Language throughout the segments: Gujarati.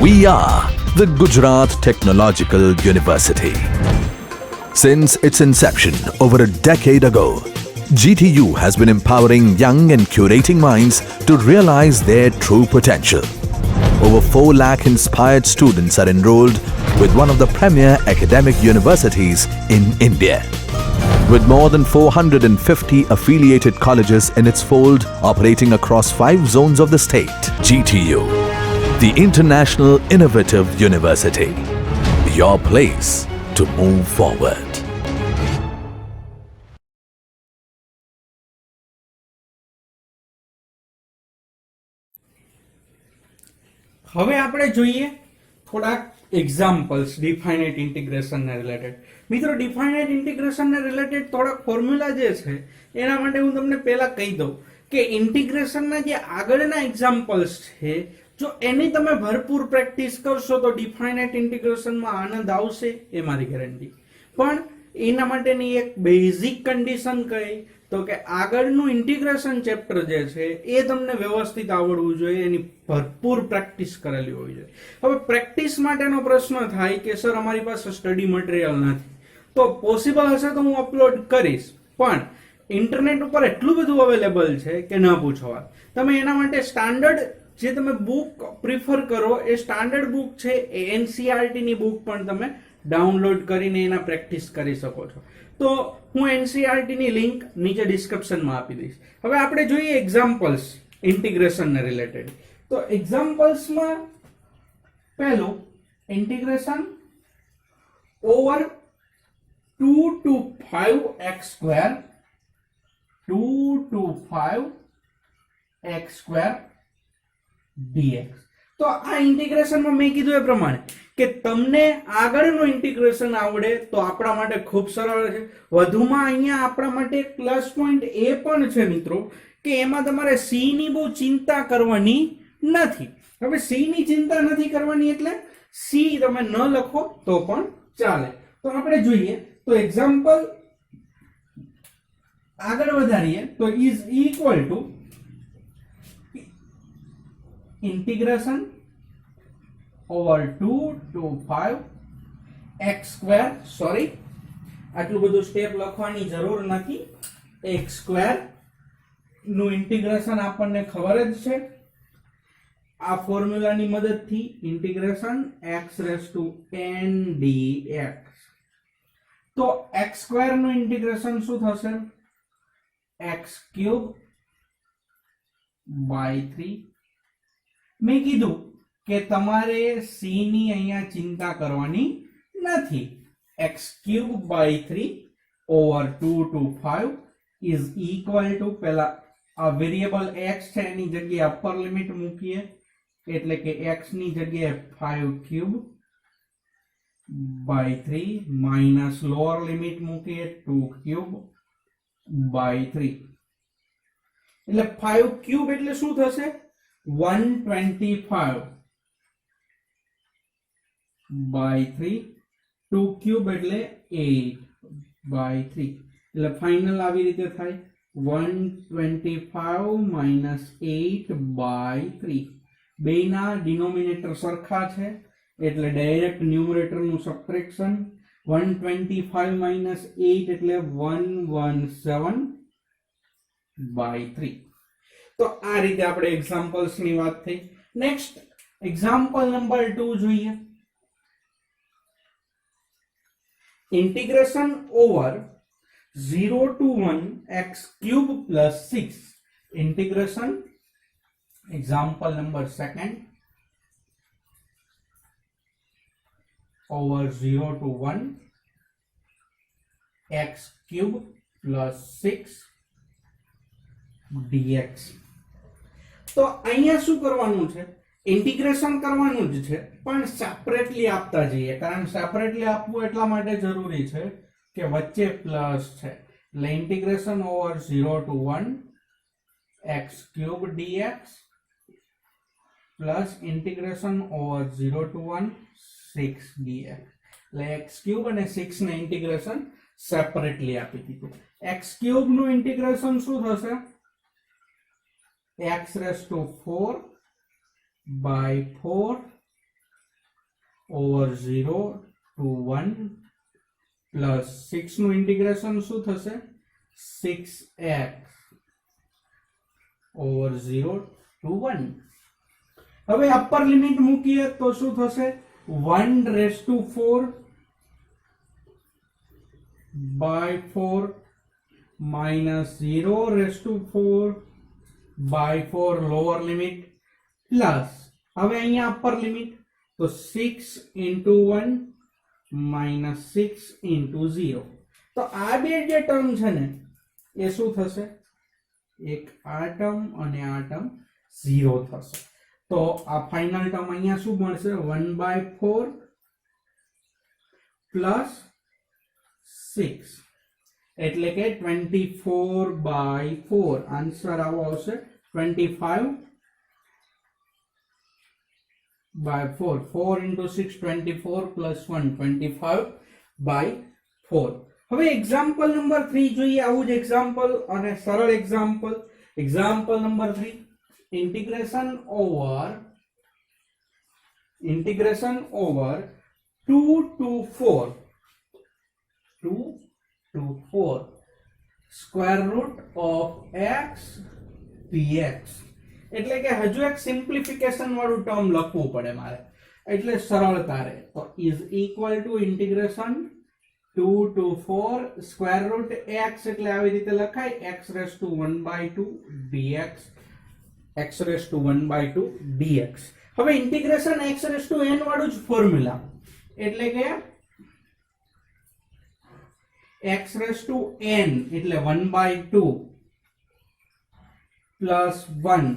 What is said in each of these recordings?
We are the Gujarat Technological University. Since its inception over a decade ago, GTU has been empowering young and curating minds to realize their true potential. Over 4 lakh inspired students are enrolled with one of the premier academic universities in India. With more than 450 affiliated colleges in its fold operating across 5 zones of the state, GTU, the International Innovative University, your place to move forward. હવે આપણે જોઈએ થોડાક એક્ઝામ્પલ્સ ડિફાઇનાઇટ ઇન્ટિગ્રેશનને રિલેટેડ. મિત્રો, ડિફાઇનાઇટ ઇન્ટિગ્રેશનને રિલેટેડ થોડાક ફોર્મ્યુલા જે છે એના માટે હું તમને પહેલા કહી દઉં કે ઇન્ટિગ્રેશનના જે આગળના એક્ઝામ્પલ્સ છે, જો એની તમે ભરપૂર પ્રેક્ટિસ કરશો તો ડિફાઇનાઇટ ઇન્ટિગ્રેશનમાં આનંદ આવશે, એ મારી ગેરંટી. પણ એના માટેની એક બેઝિક કન્ડિશન કઈ, તો કે આગળનું ઇન્ટિગ્રેશન ચેપ્ટર જે છે એ તમને વ્યવસ્થિત આવડવું જોઈએ, એની ભરપૂર પ્રેક્ટિસ કરેલી હોવી જોઈએ. હવે પ્રેક્ટિસ માટેનો પ્રશ્ન થાય કે સર અમારી પાસે સ્ટડી મટીરિયલ નથી, તો પોસિબલ હશે તો હું અપલોડ કરીશ, પણ ઇન્ટરનેટ ઉપર એટલું બધું અવેલેબલ છે કે ન પૂછો વાત. તમે એના માટે સ્ટાન્ડર્ડ જે તમે બુક પ્રિફર કરો એ સ્ટાન્ડર્ડ બુક છે, એ એનસીઈઆરટી ની બુક પણ તમે ડાઉનલોડ કરીને એના પ્રેક્ટિસ કરી શકો છો. તો હું એનસીઈઆરટી ની લિંક નીચે ડિસ્ક્રિપ્શનમાં આપી દઈશ. હવે આપણે જોઈએ એક્ઝામ્પલ્સ ઇન્ટિગ્રેશનને રિલેટેડ. તો એક્ઝામ્પલ્સમાં પહેલું integration over 2 to 5x square 2 to 5x square dx. તો આ ઇન્ટિગ્રેશનમાં મેં કીધું એ પ્રમાણે કે તમને આગળનું ઇન્ટિગ્રેશન આવડે તો આપણા માટે ખૂબ સરળ છે. વધુમાં અહીંયા આપણા માટે એક પ્લસ પોઈન્ટ એ પણ છે મિત્રો કે એમાં તમારે સી ની બહુ ચિંતા કરવાની નથી. હવે સી ની ચિંતા નથી કરવાની એટલે સી તમે ન લખો તો પણ ચાલે. તો આપણે જોઈએ તો એક્ઝામ્પલ આગળ વધારીએ તો is equal to integration over 2 to 5 x square, sorry આટલું બધું સ્ટેપ લખવાની જરૂર નથી. x square નું ઇન્ટિગ્રેશન આપણને ખબર જ છે, આ ફોર્મ્યુલાની મદદથી integration x raised to n dx. તો x square નું ઇન્ટિગ્રેશન શું થશે? x cube by 3. મેં કીધું કે તમારે સી ની અહીંયા ચિંતા કરવાની નથી. x cube by 3 over 2 to 5 is equal to, પહેલા આ વેરિયેબલ x છે એની જગ્યાએ અપર લિમિટ મૂકીએ એટલે કે x ની જગ્યાએ 5 cube by 3 minus lower limit મૂકીએ 2 cube by 3 એટલે 5 cube એટલે શું થશે? 125 by 3, 2 cube એટલે 8 by 3 એટલે ફાઇનલ આવી રીતે થાય 125 minus 8 by 3. બેના ડિનોમિનેટર સરખા છે એટલે ડાયરેક્ટ ન્યુમરેટર નું સબટ્રેક્શન. 125 minus 8 એટલે 117 by 3. તો આ રીતે આપણે એક્ઝામ્પલ્સ ની વાત થઈ. નેક્સ્ટ એક્ઝામ્પલ નંબર 2 જોઈએ. Integration over 0 to 1 x cube plus 6. Integration example number 2 over 0 to 1 x cube plus 6 dx. તો અહીંયા શું કરવાનું છે? ઇન્ટિગ્રેશન કરવાનું જ છે, પણ સેપરેટલી આપતા જઈએ. કારણ સેપરેટલી આપવું એટલા માટે જરૂરી છે કે વચ્ચે પ્લસ છે. એટલે integration over 0 to 1 x cube dx plus integration over 0 to 1 6 dx. એટલે x cube અને 6 ને ઇન્ટિગ્રેશન સેપરેટલી આપી દીધું. x cube નું ઇન્ટિગ્રેશન શું થશે? x raised to 4 by 4 over 0 to 1 plus 6 નું ઇન્ટિગ્રેશન શું થશે 6x over 0 to 1. હવે અપર લિમિટ મૂકીએ તો શું થશે 1 raised to 4 by 4 minus 0 raised to 4 by 4 lower limit plus હવે અહીંયા અપર લિમિટ તો 6 into 1 minus 6 into 0. તો આ બે જે ટર્મ છે ને એ શું થશે એક આ ટર્મ અને આ ટર્મ 0 થશે. તો આ ફાઇનલ ટર્મ અહીંયા શું મળશે 1/4 પ્લસ 6 એટલે કે 24/4. આન્સર આવો આવશે 25/4. 4 into 6 24 plus 1 25/4. હવે એક્ઝામ્પલ નંબર 3 જોઈએ. આવું જ એક્ઝામ્પલ અને સરળ example. Example number 3 integration over 2 to 4 square root of x dx. એટલે કે હજુ એક સિમ્પ્લિફિકેશન વાળું ટર્મ લખવું પડે મારે, એટલે સરળતા રહે. તો is equal to integration 2 to 4 square root x એટલે આવી રીતે લખાય x raised to 1/2 dx. x raised to 1/2 dx. હવે integration x raised to n વાળું જ ફોર્મ્યુલા, એટલે કે x raised to n એટલે 1/2 plus 1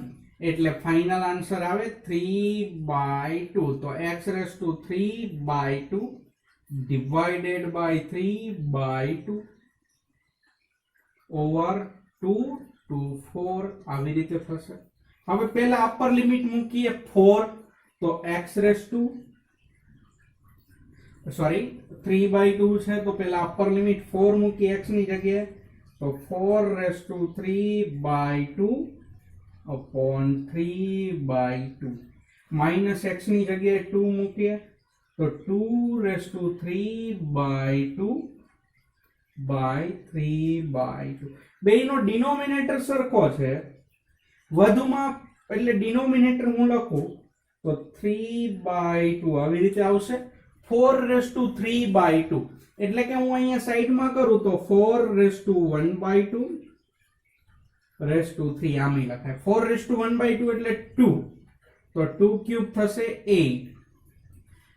એટલે ફાઇનલ આન્સર આવે 3/2. તો x raised to 3/2 divided by 3/2 over 2 to 4 આવી રીતે થશે. હવે પહેલા અપર લિમિટ મૂકીએ 4, તો x raised to 3/2 છે, તો પહેલા અપર લિમિટ 4 મૂકી x ની જગ્યાએ, તો 4 raised to 3/2 upon 3/2 minus x ની જગ્યાએ 2 મૂકીએ તો 2 raised to 3/2 by 3/2. બેયનો ડિનોમિનેટર સરખો છે, વધુમાં એટલે ડિનોમિનેટર હું લખું તો 3/2 આવી રીતે આવશે. 4 raised to 3/2 એટલે કે હું અહીંયા સાઈડમાં કરું તો 4 raised to 1/2 raised to 3 આમ લખાય. 4 raised to 1/2 એટલે 2, તો 2 ક્યુબ થશે 8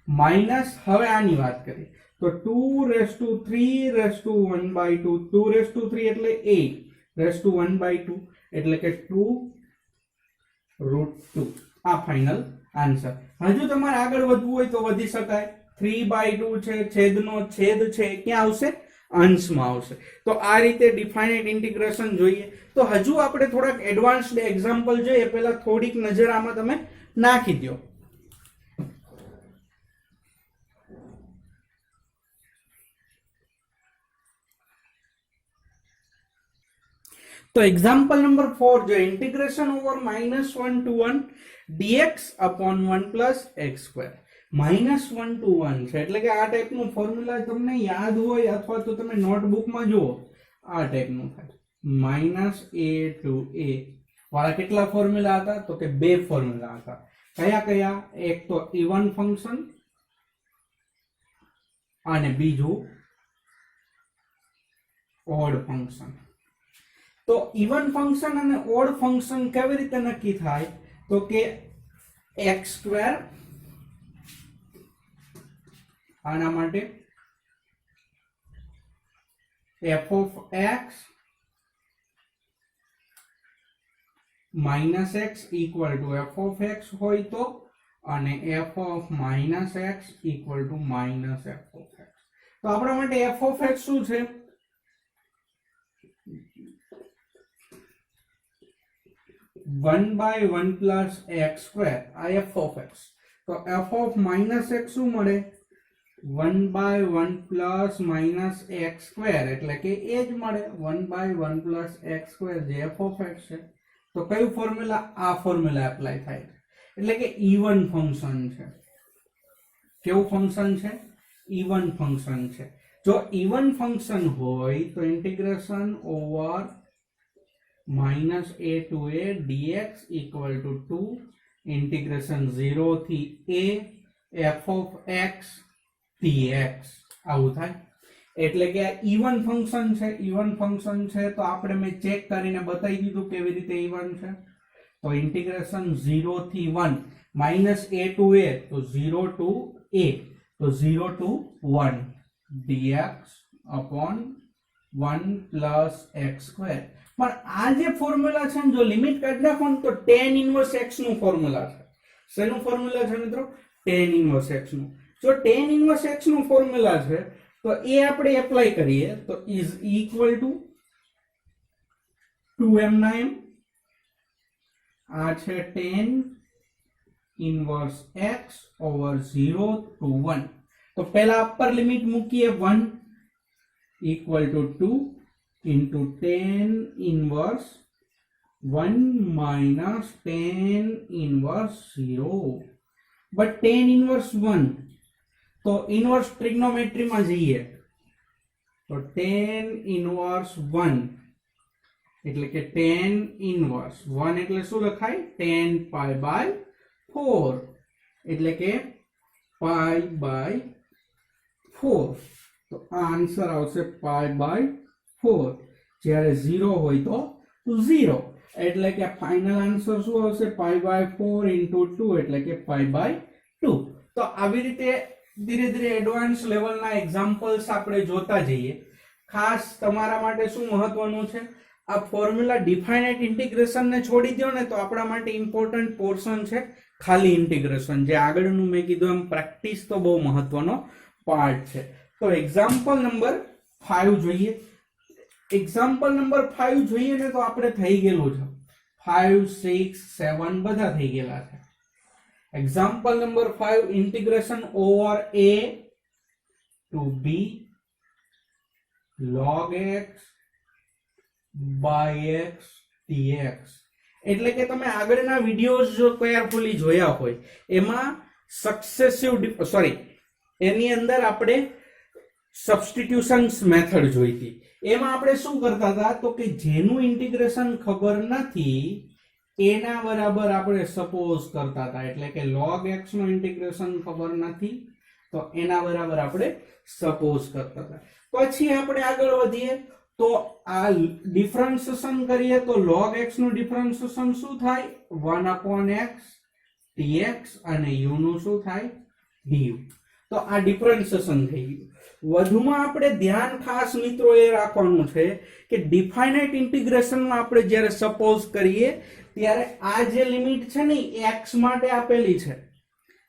માઇનસ હવે આની વાત કરીએ તો 2 raised to 3 raised to 1/2 2 raised to 3 એટલે 8 raised to 1/2 એટલે કે 2√2. આ ફાઇનલ આન્સર. હજુ તમારે આગળ વધવું હોય તો વધી શકાય. 3/2 છે, છેદનો છેદ છે, ક્યાં આવશે અંશમાં આવશે. તો આ રીતે ડિફાઇનાઇટ ઇન્ટિગ્રેશન જોઈએ. તો હજુ આપણે થોડાક એડવાન્સ્ડ એક્ઝામ્પલ જોઈએ, પહેલા થોડીક નજર આમાં તમે નાખી દો. તો એક્ઝામ્પલ નંબર 4 જો integration over -1 to 1 dx upon 1 plus x square. -1 to 1 છે એટલે કે આ ટાઈપનું ફોર્મ્યુલા તમને યાદ હોય અથવા તો તમે નોટબુકમાં જુઓ આ ટાઈપનું થાય. -a to a વાળા કેટલા ફોર્મ્યુલા હતા તો કે બે ફોર્મ્યુલા હતા. કયા કયા? એક તો ઇવન ફંક્શન અને બીજું ઓડ ફંક્શન. તો ઇવન ફંક્શન અને ઓડ ફંક્શન કેવી રીતે નક્કી થાય તો કે x² આના માટે f of x minus x equal to f of x હોય તો અને f of minus x equal to minus f of x. તો આપણા માટે f of x શું છે? 1/1 plus x square આ f of x. તો f of minus x શું મળે? 1/1 plus minus x square એટલે કે એ જ મળે 1/1 plus x square જે f of x છે. તો કયું ફોર્મ્યુલા? આ ફોર્મ્યુલા એપ્લાય થાય એટલે કે ઇવન ફંક્શન છે. કેવું ફંક્શન છે? ઇવન ફંક્શન છે. જો ઇવન ફંક્શન હોય તો integration over -a to a dx equal to 2 integration 0 થી a f of x dx આવું થાય. એટલે કે આ ઇવન ફંક્શન છે. ઇવન ફંક્શન છે તો આપણે મેં ચેક કરીને બતાવી દીધું કેવી રીતે ઇવન છે. તો ઇન્ટિગ્રેશન 0 થી 1 -a to a તો 0 to a તો 0 to 1 dx upon 1 plus x square. પણ આ જે ફોર્મ્યુલા છે ને જો લિમિટ કાઢી નાખો ને તો tan ઇન્વર્સ x નું ફોર્મ્યુલા છે. શેનું ફોર્મ્યુલા છે મિત્રો? tan ઇન્વર્સ x નું. જો tan ઇન્વર્સ x નું ફોર્મ્યુલા છે તો એ આપણે એપ્લાય કરીએ તો is equal to 2m ના m. આ છે tan inverse x over 0 to 1. તો પહેલા અપર લિમિટ મૂકીએ 1 equal to 2 into tan inverse 1 minus tan inverse 0. But tan inverse 1 તો ઇન્વર્સ ટ્રિગ્નોમેટ્રી માં જઈએ તો tan inverse 1 એટલે કે tan inverse 1 એટલે શું લખાય? tan pi by 4 એટલે કે pi by 4. તો આ આન્સર આવશે pi by 4. જ્યારે 0 હોય તો 0 એટલે કે ફાઇનલ આન્સર શું આવશે? pi by 4 into 2 એટલે કે pi by 2. તો આવી રીતે ધીરે ધીરે એડવાન્સ લેવલના એક્ઝામ્પલ્સ આપણે જોતા જઈએ. ખાસ તમારા માટે શું મહત્વનું છે? આ ફોર્મ્યુલા ડિફાઇનાઇટ ઇન્ટિગ્રેશન ને છોડી દો ને તો આપણા માટે ઇમ્પોર્ટન્ટ પોર્શન છે ખાલી ઇન્ટિગ્રેશન. જે આગળનું મેં કીધું એમ પ્રેક્ટિસ તો બહુ મહત્વનો પાર્ટ છે. તો એક્ઝામ્પલ નંબર 5 જોઈએ. એક્ઝામ્પલ નંબર 5 જોઈએ ને તો આપણે થઈ ગયેલું છે 5 6 7 બધા થઈ ગયેલા છે. Example number 5 integration over a to b log x by x dx. એટલે કે તમે આગળના વિડિયોઝ જો કેરફુલી જોયા હોય એમાં એની અંદર આપણે સબસ્ટિટ્યુશન્સ મેથડ જોઈ હતી. એમાં આપણે શું કરતા હતા તો કે જેનું ઇન્ટિગ્રેશન ખબર નથી એના બરાબર આપણે સપોઝ કરતા હતા. એટલે કે log x નું ઇન્ટિગ્રેશન ખબર નથી તો એના બરાબર આપણે સપોઝ કરતા હતા. પછી આપણે આગળ વધીએ તો આ ડિફરન્શિએશન કરીએ તો log x નું ડિફરન્શિએશન શું થાય? 1/x dx અને u નું શું થાય? du. તો આ ડિફરન્શિએશન થઈ ગયું. વધુમાં આપણે ધ્યાન ખાસ મિત્રો એ રાખવાનું છે કે ડિફાઇનાઇટ ઇન્ટિગ્રેશનમાં આપણે જ્યારે સપોઝ કરીએ ત્યારે આ જે લિમિટ છે ને x માટે આપેલી છે.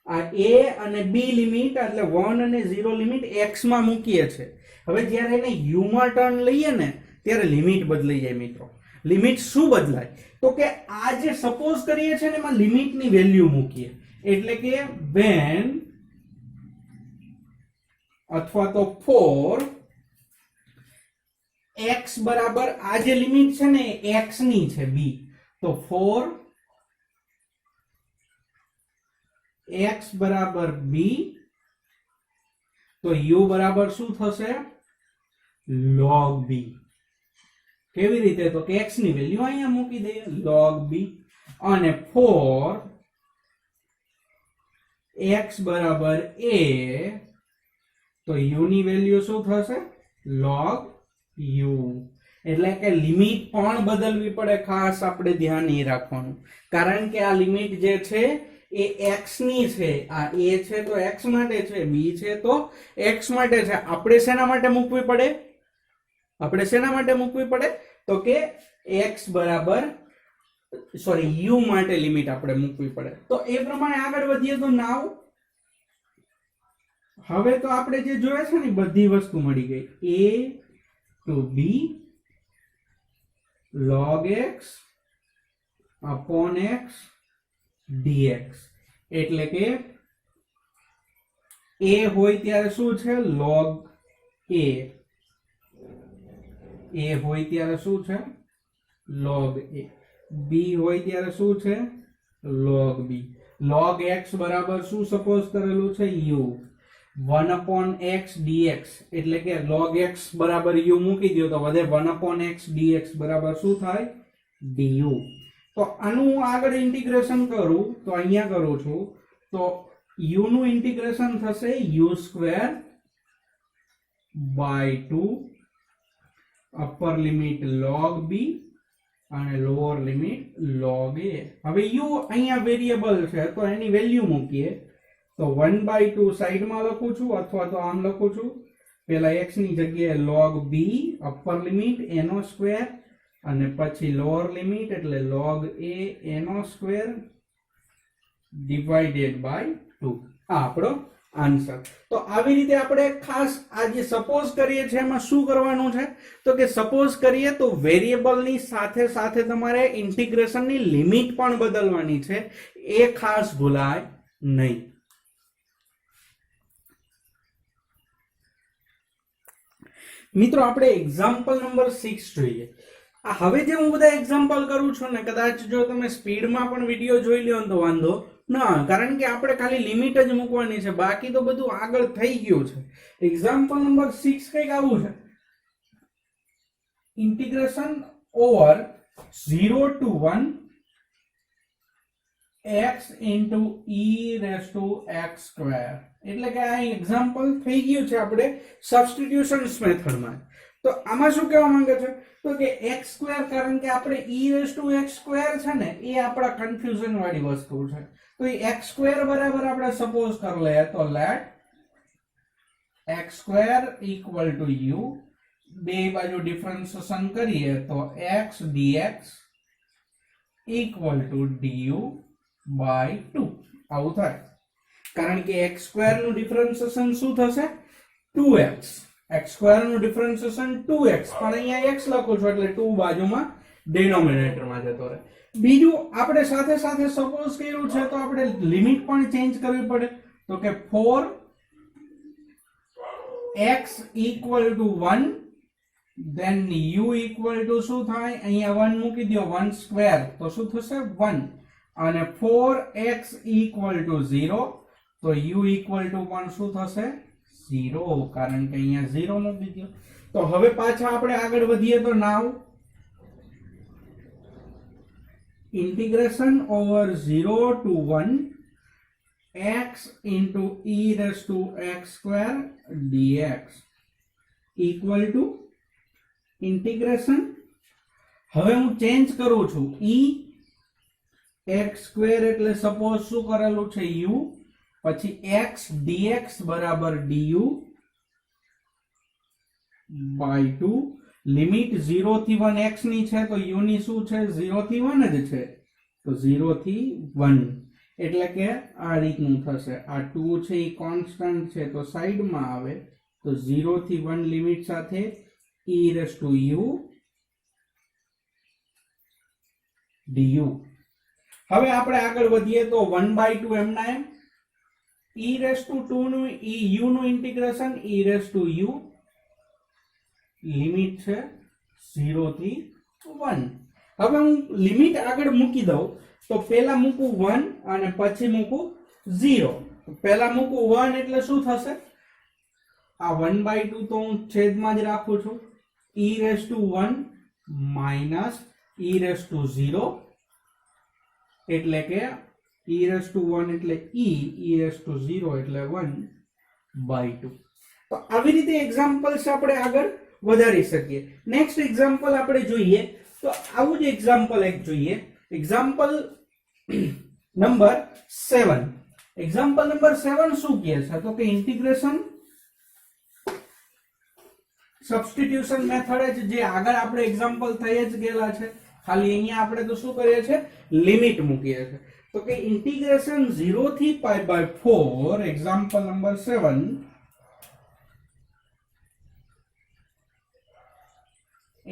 આ a અને b લિમિટ એટલે 1 અને 0 લિમિટ x માં મૂકીએ છે. હવે જ્યારે એને u માં ટર્ન લઈએ ને ત્યારે લિમિટ બદલાઈ જાય મિત્રો. લિમિટ શું બદલાય તો કે આ જે સપોઝ કરીએ છે ને એમાં લિમિટની વેલ્યુ મૂકીએ. એટલે કે when અથવા તો for x બરાબર આ જે લિમિટ છે ને x ની છે b તો for x બરાબર b તો u બરાબર શું થશે? log b. કેવી રીતે તો કે x ની વેલ્યુ અહીંયા મૂકી દઈએ log b અને for x બરાબર a તો u ની વેલ્યુ શું થશે? log u. એટલે કે લિમિટ પણ બદલવી પડે. ખાસ આપણે ધ્યાન એ રાખવાનું કારણ કે આ લિમિટ જે છે એ x ની છે. આ a છે તો x માટે છે, b છે તો x માટે છે. આપણે શેના માટે મૂકવી પડે? આપણે શેના માટે મૂકવી પડે તો કે x બરાબર u માટે લિમિટ આપણે મૂકવી પડે. તો એ પ્રમાણે આગળ વધીએ તો નાવ હવે તો આપણે જે જોયે છે ને બધી વસ્તુ મળી ગઈ. a to b log x upon x dx. એટલે કે a હોય ત્યારે શું છે? log a. a હોય ત્યારે શું છે? log a. b હોય ત્યારે શું છે? log b. log x બરાબર શું સપોઝ કરેલું છે u 1/x dx એટલે કે log x બરાબર u મૂકી દો તો વધે 1/x dx બરાબર શું થાય du. તો આનું આગળ ઇન્ટિગ્રેશન કરું તો અહીંયા કરું છું તો u નું ઇન્ટિગ્રેશન થશે u² by 2 upper limit log b અને લોઅર લિમિટ log a. હવે u અહીંયા વેરિયેબલ છે તો એની વેલ્યુ મૂકીએ તો 1/2 સાઈડમાં લખું છું અથવા તો આમ લખું છું. પહેલા x ની જગ્યાએ log b upper limit a નો સ્ક્વેર અને પછી લોઅર લિમિટ એટલે log a નો સ્ક્વેર ડિવાઇડેડ બાય 2. આ આપણો આન્સર. તો આવી રીતે આપણે ખાસ આ જે સપોઝ કરીએ છીએ એમાં શું કરવાનું છે તો કે સપોઝ કરીએ તો વેરિયેબલની સાથે સાથે તમારે ઇન્ટિગ્રેશનની લિમિટ પણ બદલવાની છે, એ ખાસ ભૂલાય નહીં. મિત્રો આપણે એક્ઝામ્પલ નંબર 6 જોઈએ. હવે જે હું બધા એક્ઝામ્પલ કરું છું ને કદાચ જો તમે સ્પીડમાં પણ વિડીયો જોઈ લ્યો તો વાંધો ના, કારણ કે આપણે ખાલી લિમિટ જ મૂકવાની છે, બાકી તો બધું આગળ થઈ ગયું છે. એક્ઝામ્પલ નંબર 6 કંઈક આવું છે. Integration over 0 to 1 x into e raised to x square. એટલે કે આ એક્ઝામ્પલ થઈ ગયું છે આપણે સબસ્ટિટ્યુશન્સ મેથડમાં. તો આમાં શું કહેવા માંગે છે તો કે x², કારણ કે આપણે e raised to x square છે ને એ આપણા કન્ફ્યુઝન વાળી વસ્તુ છે. તો એ x² બરાબર આપણે સપોઝ કરી લઈએ તો late x² equal to u, બે બાજુ ડિફરન્શિએશન કરીએ તો x dx equal to du by 2 આવું થાય. કારણ કે x² નું ડિફરન્શિએશન શું થશે 2x, x² નું ડિફરન્શિએશન 2x, પણ અહીંયા x લખું છું એટલે 2 બાજુમાં ડિનોમિનેટરમાં જતો રહે. બીજું આપણે સાથે સાથે સપોઝ કર્યું છે તો આપણે લિમિટ પણ ચેન્જ કરવી પડે. તો કે 4x equal to 1 then u equal to શું થાય અહીંયા 1 મૂકી દો 1² તો શું થશે 1 અને 4x equal to 0 તો u equal to પણ શું થશે 0, કારણ કે અહીંયા 0 મૂકી દો. તો હવે પાછા આપણે આગળ વધીએ તો નાવ integration over 0 to 1 x into e raised to x square dx equal to integration. હવે હું ચેન્જ કરું છું e x square એટલે સપોઝ શું કરેલું છે u, પછી x dx બરાબર du by 2. લિમિટ 0 થી 1 x ની છે તો u ની શું છે 0 થી 1 જ છે, તો 0 થી 1 એટલે કે આ રીતનું થશે. આ 2 છે એ કોન્સ્ટન્ટ છે તો સાઈડમાં આવે તો 0 થી 1 લિમિટ સાથે e raised to u du. હવે આપણે આગળ વધીએ તો 1/2 એમના એમ e raised to 2 નું u નું integration e raised to u limit છે 0 થી 1. હવે હું લિમિટ આગળ મૂકી દઉં તો પહેલા મૂકું 1 અને પછી મૂકું 0. પહેલા મૂકું 1 એટલે શું થશે આ 1/2 તો હું છેદમાં જ રાખું છું e raised to 1 minus e raised to 0 એટલે કે e raised to 1 એટલે e raised to 0 એટલે 1/2. તો આવી રીતે એક્ઝામ્પલ્સ આપણે આગળ વધારી શકીએ. નેક્સ્ટ એક્ઝામ્પલ આપણે જોઈએ તો આવું જ એક્ઝામ્પલ એક જોઈએ. Example number 7. એક્ઝામ્પલ નંબર 7 શું કહે છે તો કે ઇન્ટિગ્રેશન સબસ્ટિટ્યુશન મેથડ જે આગળ આપણે એક્ઝામ્પલ થઈ જ ગયેલા છે, ખાલી અહીંયા આપણે તો શું કરીએ છીએ લિમિટ મૂકીએ છીએ. તો કે ઇન્ટિગ્રેશન 0 થી π/4 example number 7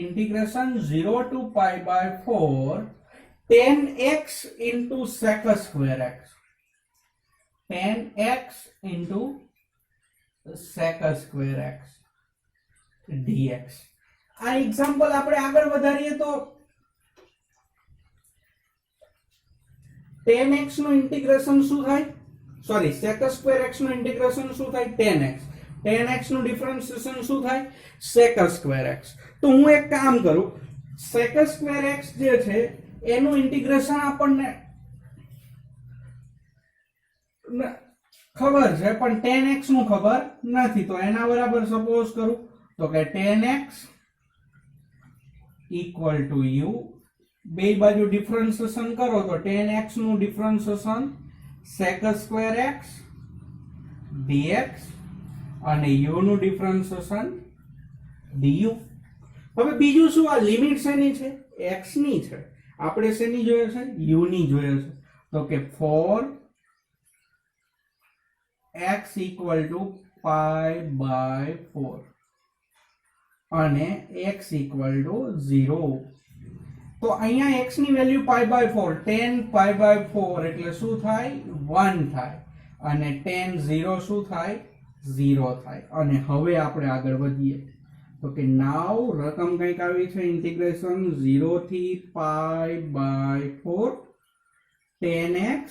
integration 0 to π/4 10x into sec square x, 10x into sec square x dx. આ એક્ઝામ્પલ આપણે આગળ વધારીએ તો tan x નું ઇન્ટિગ્રેશન શું થાય? સોરી, sec સ્ક્વેર x નું ઇન્ટિગ્રેશન શું થાય? tan x. tan x નું ડિફરન્શિએશન શું થાય? sec square x. તો હું એક કામ કરું, sec સ્ક્વેર x જે છે એનું ઇન્ટિગ્રેશન આપણને ખબર છે પણ tan x નું ખબર નથી, તો એના બરાબર સપોઝ કરું તો કે tan x equal to u, બે બાજુ ડિફરન્શિએશન કરો તો tan x નું differentiation sec square x dx અને u નું ડિફરન્શિએશન du. હવે બીજું શું, આ લિમિટ શેની છે? x ની છે. આપણે શેની જોઈએ છે? u ની જોઈએ છે. તો કે for x equal to pi by 4 અને x equal to 0. તો અહીંયા x ની value pi by 4, tan pi by 4 એટલે શું થાય? 1 થાય અને tan 0 શું થાય? 0 થાય. અને હવે આપણે આગળ વધીએ તો કે નાવ રકમ કંઈક આવી છે, ઇન્ટિગ્રેશન 0 થી pi by 4 tan x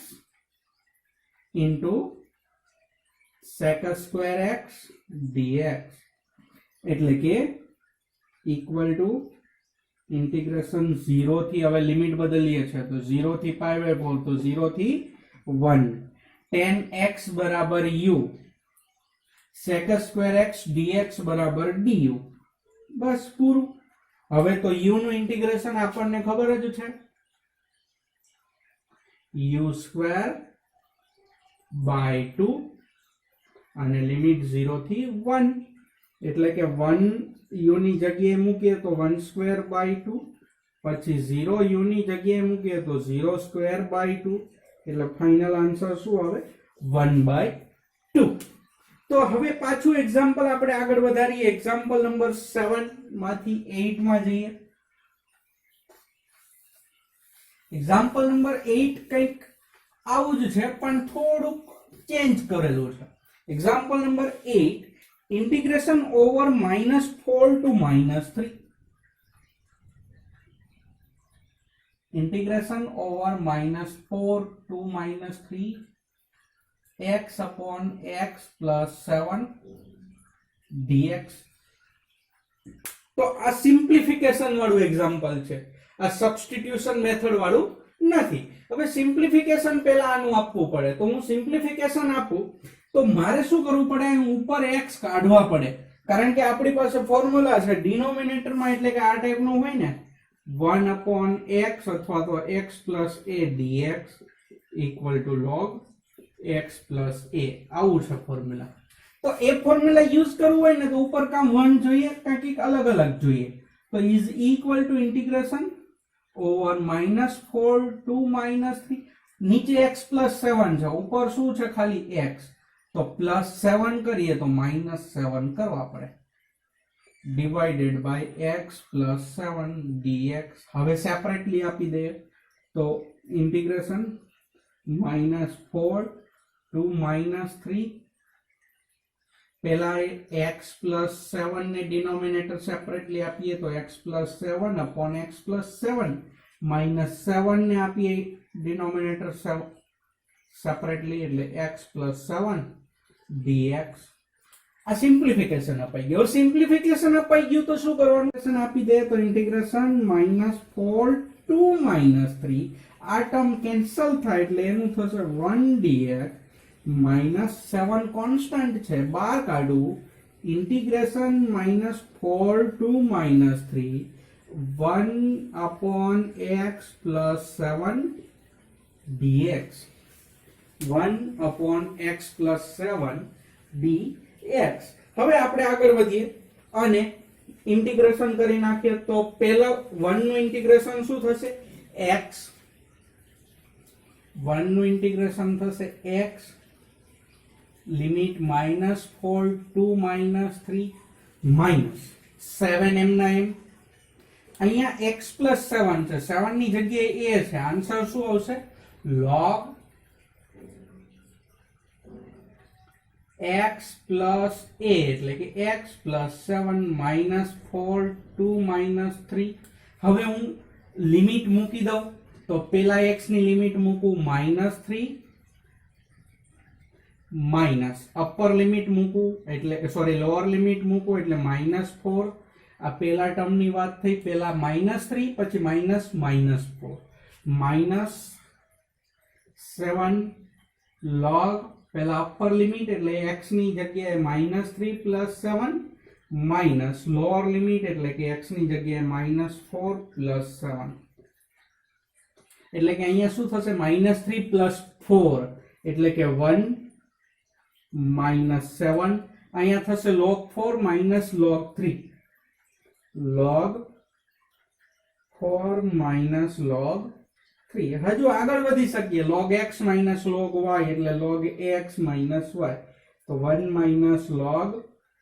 into sec square x dx એટલે કે ઇક્વલ ટુ ઇન્ટિગ્રેશન 0 થી, હવે લિમિટ બદલીએ છે તો 0 થી pi by 4 તો 0 થી 1 tan x બરાબર u sec square x dx બરાબર du. બસ પૂરું. હવે તો u નું ઇન્ટિગ્રેશન આપણને ખબર જ છે, u સ્ક્વેર બાય 2 અને લિમિટ 0 થી 1 એટલે કે 1 u ની જગ્યાએ મૂકીએ તો 1 સ્ક્વેર બાય 2, પછી 0 u ની જગ્યાએ મૂકીએ તો 0 સ્ક્વેર બાય 2 એટલે ફાઇનલ આન્સર શું આવે? 1 બાય 2. તો હવે પાછું એક્ઝામ્પલ આપણે આગળ વધારીએ, એક્ઝામ્પલ નંબર 7 માંથી 8 માં જઈએ. એક્ઝામ્પલ નંબર 8 કંઈક આવું જ છે પણ થોડુંક ચેન્જ કરેલું છે. Example number 8, integration over -4 to -3. Integration over -4 to -3 x upon x plus 7 dx. તો આ સિમ્પ્લિફિકેશન વાળું એક્ઝામ્પલ છે, આ સબસ્ટિટ્યુશન મેથડ વાળું નથી. હવે સિમ્પ્લિફિકેશન પહેલા આનું આપવું પડે, તો હું સિમ્પ્લિફિકેશન આપું તો મારે શું કરવું પડે? ઉપર x કાઢવા પડે, કારણ કે આપણી પાસે ફોર્મ્યુલા છે ડિનોમિનેટરમાં, એટલે કે આ ટાઈપનું હોય ને 1 upon x અથવા તો x plus a dx equal to log x plus a. આવું છે ફોર્મ્યુલા. તો એ ફોર્મ્યુલા યુઝ કરવું હોય ને તો ઉપર કામ 1 જોઈએ, કંઈક અલગ અલગ જોઈએ. તો is equal to integration over -4 to -3. નીચે x plus 7 છે, ઉપર શું છે? ખાલી x. તો +7 કરીએ તો -7 કરવા પડે, divided by x plus 7 dx. હવે સેપરેટલી આપી દઈએ તો ઇન્ટિગ્રેશન -4 to -3. પહેલા x plus 7 ને ડિનોમિનેટર સેપરેટલી આપીએ તો x plus 7 upon x plus 7 -7 ને આપીએ ડિનોમિનેટર સેપરેટલી એટલે x plus 7 dx. આ સિમ્પ્લિફિકેશન અપાઈ ગયું. સિમ્પ્લિફિકેશન અપાઈ ગયું તો શું કરવાનું? આપી દે તો ઇન્ટિગ્રેશન -4 to -3, આ ટર્મ કેન્સલ થાય એટલે એનું થશે 1 dx -7 કોન્સ્ટન્ટ છે, બહાર કાઢું, integration -4 to -3 1 upon x plus 7 dx. 1 upon x plus 7 dx. હવે આપણે આગળ વધીએ અને ઇન્ટિગ્રેશન કરી નાખીએ તો પહેલા 1 નું ઇન્ટિગ્રેશન શું થશે? x. 1 નું ઇન્ટિગ્રેશન થશે x, લિમિટ -4 to -3 -7 એમ ના એમ. અહીંયા x plus 7 છે, 7 ની જગ્યાએ a છે, આન્સર શું આવશે? log x plus a એટલે કે x plus 7 -4 to -3. હવે હું લિમિટ મૂકી દઉં તો પેલા x ની લિમિટ મૂકું -3 માઇનસ અપર લિમિટ મૂકું એટલે સોરી લોઅર લિમિટ મૂકું એટલે -4. આ પેલા ટર્મ ની વાત થઈ, પેલા -3 પછી -4 -7 log પેલા અપર લિમિટ એટલે x ની જગ્યાએ -3 + 7 માઇનસ લોઅર લિમિટ એટલે કે x ની જગ્યાએ -4 + 7 એટલે કે અહીંયા શું થશે -3 + 4 એટલે કે 1 -7 અહીંયા થશે log 4 - log 3 log 4 - log 3. હજુ આગળ વધી શકીએ log x - log y એટલે log ax - y તો 1 - log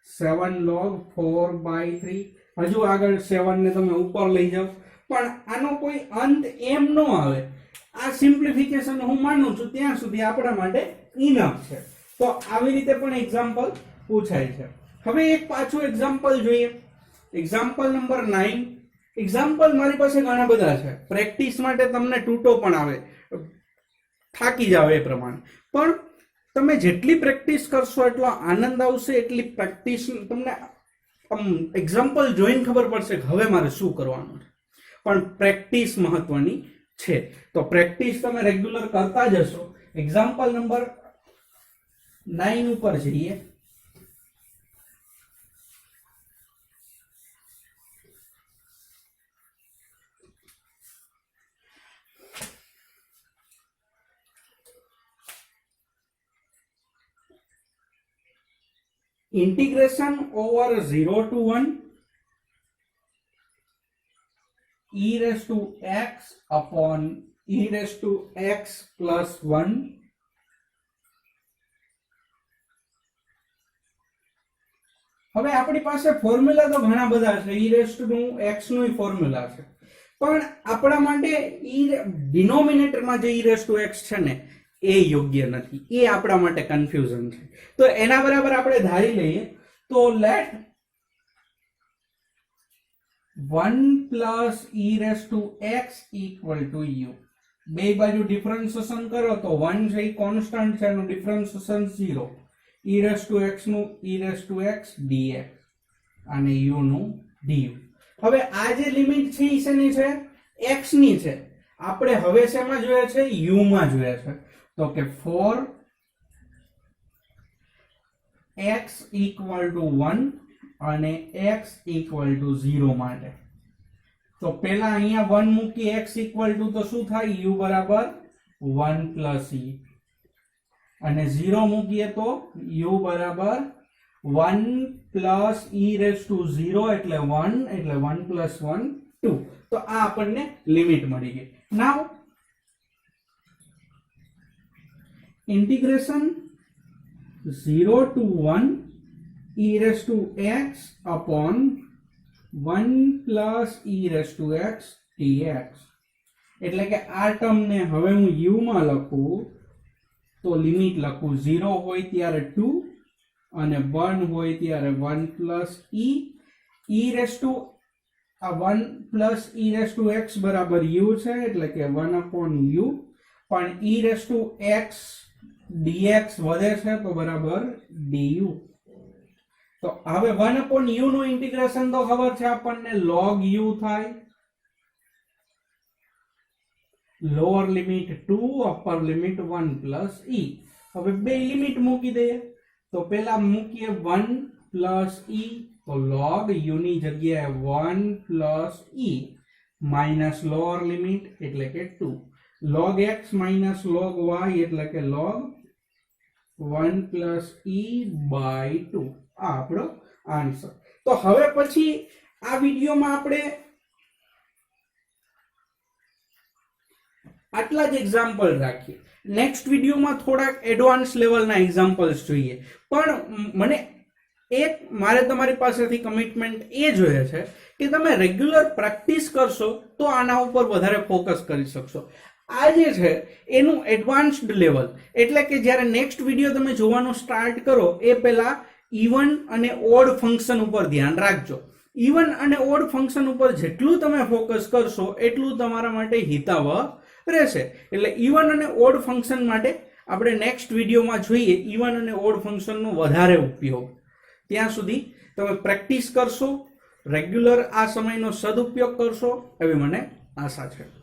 7 log 4/3. હજુ આગળ 7 ને તમે ઉપર લઈ જાઓ પણ આનો કોઈ અંત એમ ન આવે. આ સિમ્પ્લિફિકેશન હું માનું છું ત્યાં સુધી આપણા માટે ઇનફ છે. તો આવી રીતે પણ એક્ઝામ્પલ પૂછાય છે. હવે એક પાછું એક્ઝામ્પલ જોઈએ, એક્ઝામ્પલ નંબર 9. એક્ઝામ્પલ મારી પાસે ઘણા બધા છે, પ્રેક્ટિસ માટે તમને તૂટો પણ આવે, થાકી જાવ એ પ્રમાણે, પણ તમે જેટલી પ્રેક્ટિસ કરશો એટલો આનંદ આવશે, એટલી પ્રેક્ટિસ તમને એક્ઝામ્પલ જોઈને ખબર પડશે કે હવે મારે શું કરવાનું છે. પણ પ્રેક્ટિસ મહત્વની છે, તો પ્રેક્ટિસ તમે રેગ્યુલર કરતા જશો. એક્ઝામ્પલ નંબર 9 ઉપર જઈએ. integration over 0 to 1 e raised to x upon e raised to x plus 1 હવે આપણી પાસે ફોર્મ્યુલા તો ઘણા બધા છે, e raised to x નું ફોર્મ્યુલા છે, પણ આપણા માટે ડિનોમિનેટરમાં જે e raised to x છે ને એ યોગ્ય નથી, એ આપણા માટે કન્ફ્યુઝન છે. તો એના બરાબર આપણે ધારી લઈએ તો late 1 plus e raised to x equal to u. બે બાજુ ડિફરન્સિએશન કરો તો 1 છે એ કોન્સ્ટન્ટ છે, એનું differentiation 0. e raised to x નું e raised to x dx અને u નું du. હવે આ જે લિમિટ છે એ શેની છે? x ની છે. આપણે હવે શેમાં જોઈએ છે? u માં જોઈએ છે. તો કે 4x equal to 1 અને x equal to 0 માટે તો પેલા અહીંયા 1 મૂકી x equal to તો શું થાય? u બરાબર 1 plus e અને 0 મૂકીએ તો u બરાબર 1 plus e raised to 0 એટલે 1 એટલે 1 plus 1 2. તો આ આપણને લિમિટ મળી ગઈ. નાઉ integration 0 to 1 e raised to x upon 1 plus e raised to x dx એટલે કે આ ટર્મ ને હવે હું u માં લખું તો લિમિટ લખું 0 હોય ત્યારે 2 અને 1 હોય ત્યારે 1 plus e raised to આ 1 plus e raised to x બરાબર u છે એટલે કે 1 upon u પણ e raised to x dx વધે છે તો બરાબર du. તો હવે 1 upon u નું ઇન્ટિગ્રેશન તો ખબર છે આપણને log u થાય, lower limit 2 upper limit 1 plus e. હવે બે લિમિટ મૂકી દઈએ તો પેલા મૂકીએ 1 plus e તો log u ની જગ્યાએ 1 plus e minus lower limit એટલે કે 2 log x minus log y એટલે કે log 1 plus e by 2. આ આપણો આન્સર. તો હવે પછી આ વિડીયોમાં આપણે આટલા જ એક્ઝામ્પલ રાખીએ. નેક્સ્ટ વિડીયોમાં થોડાક એડવાન્સ લેવલના એક્ઝામ્પલ્સ જોઈએ, પણ મારે તમારી પાસેથી કમિટમેન્ટ એ જોઈએ છે કે તમે રેગ્યુલર પ્રેક્ટિસ કરશો તો આના ઉપર વધારે ફોકસ કરી શકશો. આ જે છે એનું એડવાન્સ્ડ લેવલ એટલે કે જ્યારે નેક્સ્ટ વિડીયો તમે જોવાનું સ્ટાર્ટ કરો એ પહેલા ઇવન અને ઓડ ફંક્શન ઉપર ધ્યાન રાખજો. ઇવન અને ઓડ ફંક્શન ઉપર જેટલું તમે ફોકસ કરશો એટલું તમારા માટે હિતાવહ રહેશે. એટલે ઇવન અને ઓડ ફંક્શન માટે આપણે નેક્સ્ટ વિડીયોમાં જોઈએ ઇવન અને ઓડ ફંક્શનનો વધારે ઉપયોગ. ત્યાં સુધી તમે પ્રેક્ટિસ કરશો, રેગ્યુલર આ સમયનો સદુપયોગ કરશો એવી મને આશા છે.